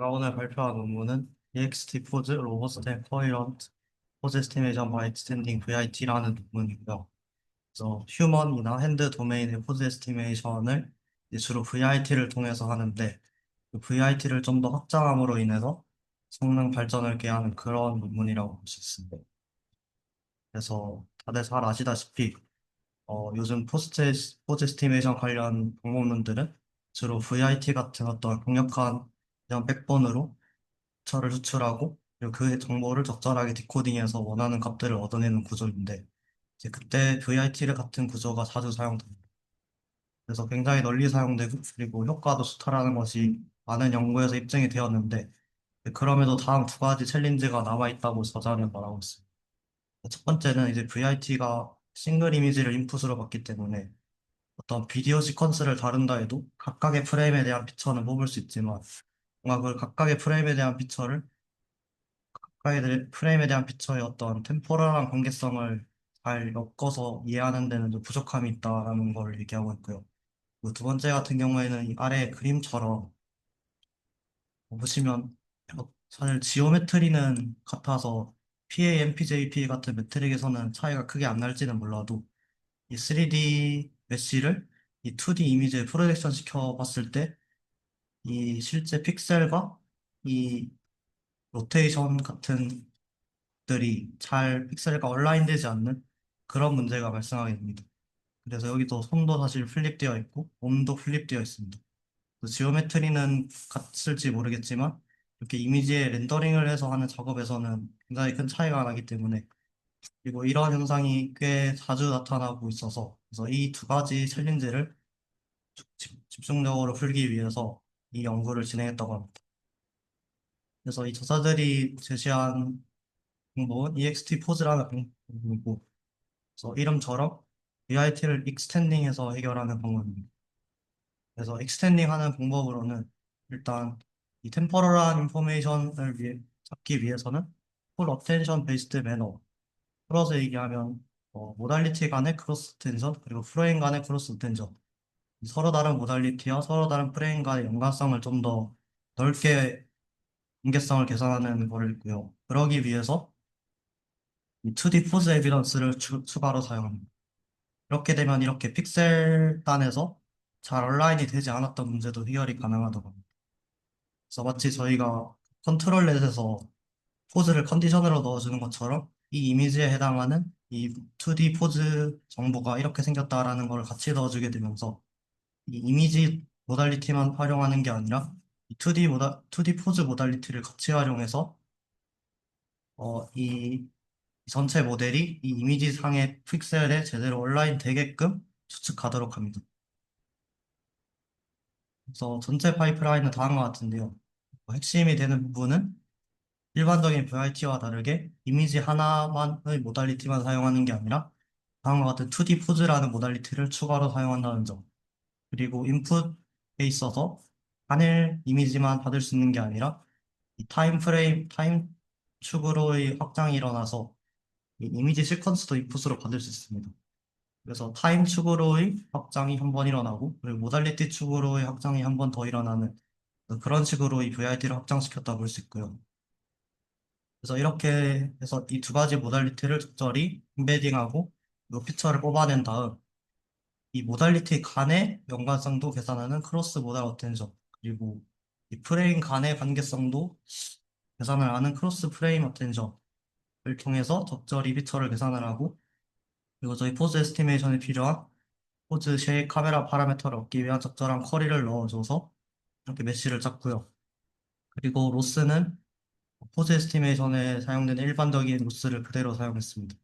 제가 오늘 발표한 논문은 EXT 포즈 로버스트 앤 코헤런트 포즈 에스티메이션 바이 extending VIT라는 논문이고요. 그래서 휴먼이나 핸드 도메인의 포즈 에스티메이션을 주로 VIT를 통해서 하는데 그 VIT를 좀 더 확장함으로 인해서 성능 발전을 꾀하는 그런 논문이라고 볼 수 있습니다. 그래서 다들 잘 아시다시피 요즘 포즈 에스티메이션 관련 방법론들은 주로 VIT 같은 어떤 강력한 그냥 백번으로 정보를 수출하고 그리고 그 정보를 적절하게 디코딩해서 원하는 값들을 얻어내는 구조인데 이제 그때 VIT 같은 구조가 자주 사용됩니다. 그래서 굉장히 널리 사용되고 그리고 효과도 좋다라는 것이 많은 연구에서 입증이 되었는데 그럼에도 다음 두 가지 챌린지가 남아있다고 저자는 말하고 있습니다. 첫 번째는 이제 VIT가 싱글 이미지를 인풋으로 받기 때문에 어떤 비디오 시퀀스를 다룬다 해도 각각의 프레임에 대한 피처는 뽑을 수 있지만 뭔가 그 각각의 프레임에 대한 피처를 프레임에 대한 피처의 어떤 템포럴한 관계성을 잘 엮어서 이해하는 데는 좀 부족함이 있다라는 걸 얘기하고 있고요. 그리고 두 번째 같은 경우에는 이 아래 그림처럼 보시면 사실 지오메트리는 같아서 PA, MPJP 같은 매트릭에서는 차이가 크게 안 날지는 몰라도 이 3D 메쉬를 이 2D 이미지에 프로젝션 시켜 봤을 때 이 실제 픽셀과 이 로테이션 같은 들이 잘 픽셀과 얼라인되지 않는 그런 문제가 발생하게 됩니다. 그래서 여기도 손도 사실 플립되어 있고 몸도 플립되어 있습니다. 그래서 지오메트리는 같을지 모르겠지만 이렇게 이미지에 렌더링을 해서 하는 작업에서는 굉장히 큰 차이가 나기 때문에 그리고 이러한 현상이 꽤 자주 나타나고 있어서 그래서 이 두 가지 챌린지를 집중적으로 풀기 위해서 이 연구를 진행했다고 합니다. 그래서 이 저자들이 제시한 방법은 EXT 포즈라는 방법이고 그래서 이름처럼 VIT를 익스텐딩해서 해결하는 방법입니다. 그래서 익스텐딩 하는 방법으로는 일단 이 템포럴한 인포메이션을 찾기 위해서는 풀 어텐션 베이스드 매너, 풀어서 얘기하면 모달리티 간의 크로스 텐션 그리고 프레임 간의 크로스 텐션 서로 다른 모달리티와 서로 다른 프레임 간의 연관성을 좀 더 넓게 관계성을 계산하는 거를 있고요. 그러기 위해서 이 2D 포즈 에비던스를 추가로 사용합니다. 이렇게 되면 이렇게 픽셀 단에서 잘 얼라인이 되지 않았던 문제도 해결이 가능하다고 합니다. 그래서 마치 저희가 컨트롤렛에서 포즈를 컨디셔너로 넣어주는 것처럼 이 이미지에 해당하는 이 2D 포즈 정보가 이렇게 생겼다라는 걸 같이 넣어주게 되면서 이 이미지 모달리티만 활용하는 게 아니라 이 2D 포즈 모달리티를 같이 활용해서 이 전체 모델이 이 이미지 상의 픽셀에 제대로 온라인 되게끔 추측하도록 합니다. 그래서 전체 파이프라인은 다음과 같은데요. 핵심이 되는 부분은 일반적인 VIT와 다르게 이미지 하나만의 모달리티만 사용하는 게 아니라 다음과 같은 2D 포즈라는 모달리티를 추가로 사용한다는 점. 그리고 인풋에 있어서 단일 이미지만 받을 수 있는 게 아니라 이 타임 축으로의 확장이 일어나서 이 이미지 시퀀스도 인풋으로 받을 수 있습니다. 그래서 타임 축으로의 확장이 한 번 일어나고 그리고 모달리티 축으로의 확장이 한 번 더 일어나는 그런 식으로 이 VIT를 확장시켰다 볼 수 있고요. 그래서 이렇게 해서 이 두 가지 모달리티를 적절히 임베딩하고 이 피처를 뽑아낸 다음 이 모달리티 간의 연관성도 계산하는 크로스 모달 어텐션 그리고 이 프레임 간의 관계성도 계산을 하는 크로스 프레임 어텐션을 통해서 적절히 피처를 계산을 하고 그리고 저희 포즈 에스티메이션에 필요한 포즈 쉐입 카메라 파라미터를 얻기 위한 적절한 쿼리를 넣어줘서 이렇게 메쉬를 짰고요. 그리고 로스는 포즈 에스티메이션에 사용되는 일반적인 로스를 그대로 사용했습니다.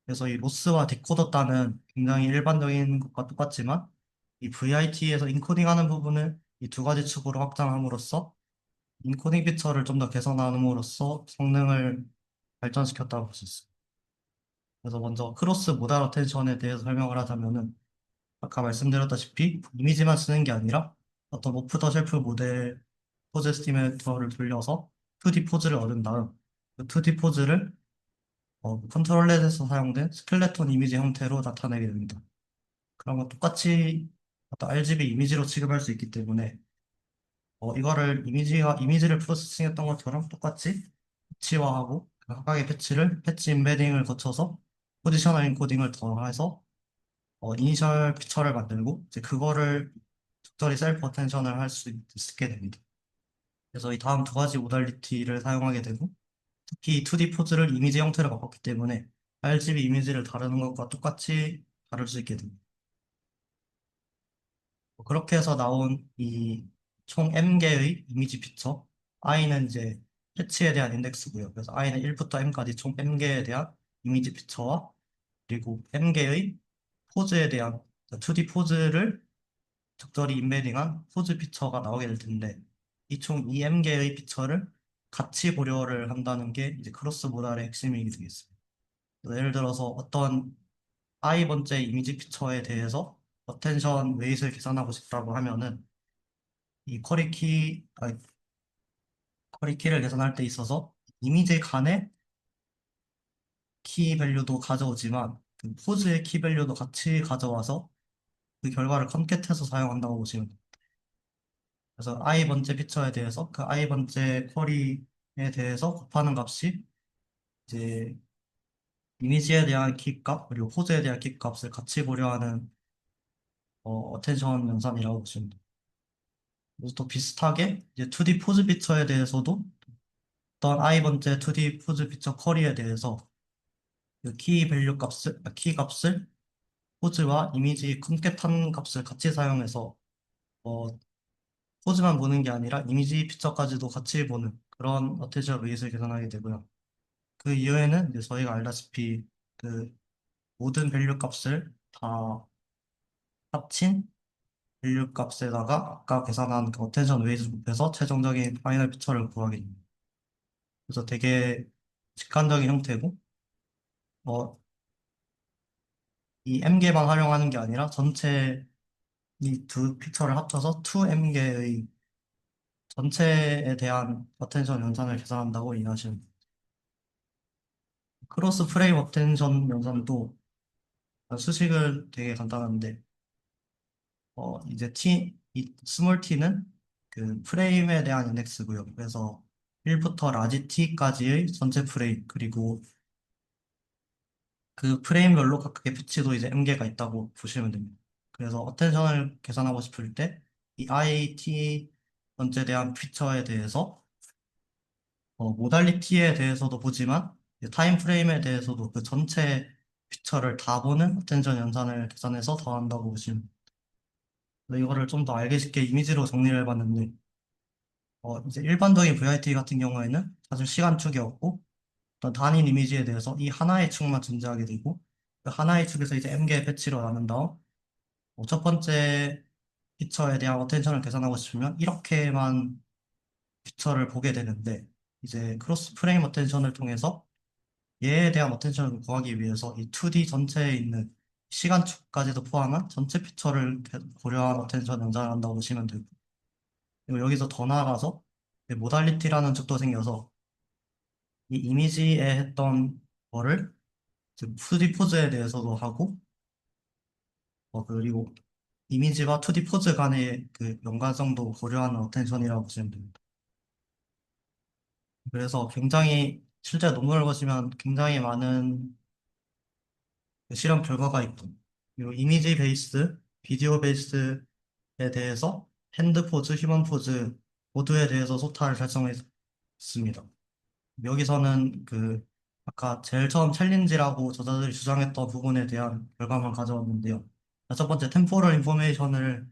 그래서 이 로스와 디코더 따는 굉장히 일반적인 것과 똑같지만 이 VIT에서 인코딩하는 부분을 이 두 가지 축으로 확장함으로써 인코딩 피처를 좀 더 개선함으로써 성능을 발전시켰다고 볼 수 있습니다. 그래서 먼저 크로스 모달 어텐션에 대해서 설명을 하자면은 아까 말씀드렸다시피 이미지만 쓰는 게 아니라 어떤 오프 더 쉘프 모델 포즈 에스티메이터를 돌려서 2D 포즈를 얻은 다음 그 2D 포즈를 컨트롤렛에서 사용된 스켈레톤 이미지 형태로 나타내게 됩니다. 그런 건 똑같이 어떤 RGB 이미지로 취급할 수 있기 때문에 이거를 이미지를 프로세싱했던 것처럼 똑같이 패치화하고 각각의 패치 임베딩을 거쳐서 포지셔널 인코딩을 더해서 이니셜 피처를 만들고 이제 그거를 적절히 셀프 어텐션을 할 수 있게 됩니다. 그래서 이 다음 두 가지 모달리티를 사용하게 되고 특히 2D 포즈를 이미지 형태로 바꿨기 때문에 RGB 이미지를 다루는 것과 똑같이 다룰 수 있게 됩니다. 그렇게 해서 나온 이 총 M개의 이미지 피처, I는 이제 패치에 대한 인덱스고요. 그래서 I는 1부터 M까지 총 M개에 대한 이미지 피처와 그리고 M개의 포즈에 대한 2D 포즈를 적절히 임베딩한 포즈 피처가 나오게 될 텐데 이 총 2M개의 피처를 같이 고려를 한다는 게 이제 크로스 모달의 핵심이 되겠습니다. 그래서 예를 들어서 어떤 i번째 이미지 피처에 대해서 어텐션 웨이트를 계산하고 싶다고 하면은 이 쿼리 키를 계산할 때 있어서 이미지 간의 키 밸류도 가져오지만 그 포즈의 키 밸류도 같이 가져와서 그 결과를 컨캣해서 사용한다고 보시면 돼요. 그래서 i번째 피처에 대해서 그 i번째 쿼리에 대해서 곱하는 값이 이제 이미지에 대한 키 값 그리고 포즈에 대한 키 값을 같이 고려하는 어텐션 연산이라고 보시면 돼요. 그래서 또 비슷하게 이제 2D 포즈 피처에 대해서도 어떤 i번째 2D 포즈 피처 쿼리에 대해서 그 키 밸류 값을, 키 값을 포즈와 이미지 컨캣한 값을 같이 사용해서 어, 포즈만 보는 게 아니라 이미지 피처까지도 같이 보는 그런 어텐션 웨이트를 계산하게 되고요. 그 이후에는 이제 저희가 알다시피 그 모든 밸류 값을 다 합친 밸류 값에다가 아까 계산한 그 어텐션 웨이트 곱해서 최종적인 파이널 피처를 구하게 됩니다. 그래서 되게 직관적인 형태고 어, 이 M개만 활용하는 게 아니라 전체 이 두 픽처를 합쳐서 2M개의 전체에 대한 어텐션 연산을 계산한다고 이해하시면 돼요. 크로스 프레임 어텐션 연산도 수식은 되게 간단한데 이제 이 스몰 t는 그 프레임에 대한 인덱스고요. 그래서 1부터 라지 t까지의 전체 프레임 그리고 그 프레임별로 각각의 피치도 이제 M개가 있다고 보시면 됩니다. 그래서 어텐션을 계산하고 싶을 때 이 IT 번째에 대한 피처에 대해서 모달리티에 대해서도 보지만 타임 프레임에 대해서도 그 전체 피처를 다 보는 어텐션 연산을 계산해서 더한다고 보시면 됩니다. 그래서 이거를 좀 더 알기 쉽게 이미지로 정리를 해봤는데 이제 일반적인 VIT 같은 경우에는 사실 시간축이 없고 어떤 단일 이미지에 대해서 이 하나의 축만 존재하게 되고 그 하나의 축에서 이제 M개의 패치로 나눈 다음 첫 번째 피처에 대한 어텐션을 계산하고 싶으면 이렇게만 피처를 보게 되는데 이제 크로스 프레임 어텐션을 통해서 얘에 대한 어텐션을 구하기 위해서 이 2D 전체에 있는 시간축까지도 포함한 전체 피처를 고려한 어텐션 연산을 한다고 보시면 되고 그리고 여기서 더 나아가서 모달리티라는 축도 생겨서 이 이미지에 했던 거를 2D 포즈에 대해서도 하고 그리고 이미지와 2D 포즈 간의 그 연관성도 고려하는 어텐션이라고 보시면 됩니다. 그래서 굉장히 실제 논문을 보시면 굉장히 많은 그 실험 결과가 있고 그리고 이미지 베이스, 비디오 베이스에 대해서 핸드 포즈, 휴먼 포즈 모두에 대해서 소타를 달성했습니다. 여기서는 그 아까 제일 처음 챌린지라고 저자들이 주장했던 부분에 대한 결과만 가져왔는데요. 첫 번째 템포럴 인포메이션을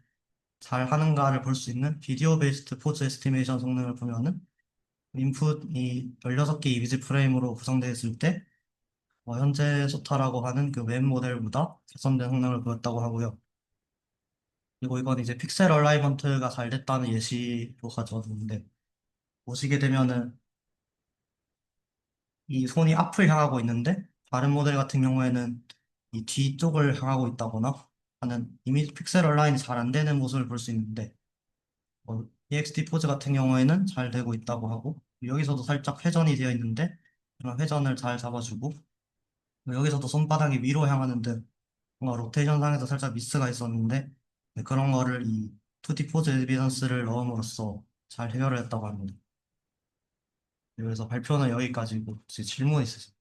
잘 하는가를 볼 수 있는 비디오 베이스드 포즈 에스티메이션 성능을 보면은 인풋이 16개 이미지 프레임으로 구성되어 있을 때 현재 소타라고 하는 그 웹 모델보다 개선된 성능을 보였다고 하고요. 그리고 이건 이제 픽셀 얼라이먼트가 잘 됐다는 예시로 가져왔는데 보시게 되면은 이 손이 앞을 향하고 있는데 다른 모델 같은 경우에는 이 뒤쪽을 향하고 있다거나 하는 이미지 픽셀 얼라인이 잘 안 되는 모습을 볼 수 있는데 EXT 포즈 같은 경우에는 잘 되고 있다고 하고 여기서도 살짝 회전이 되어 있는데 그런 회전을 잘 잡아주고 여기서도 손바닥이 위로 향하는 듯 뭔가 로테이션 상에서 살짝 미스가 있었는데 그런 거를 이 2D 포즈 에비던스를 넣음으로써 잘 해결을 했다고 합니다. 그래서 발표는 여기까지고 혹시 질문 있으세요?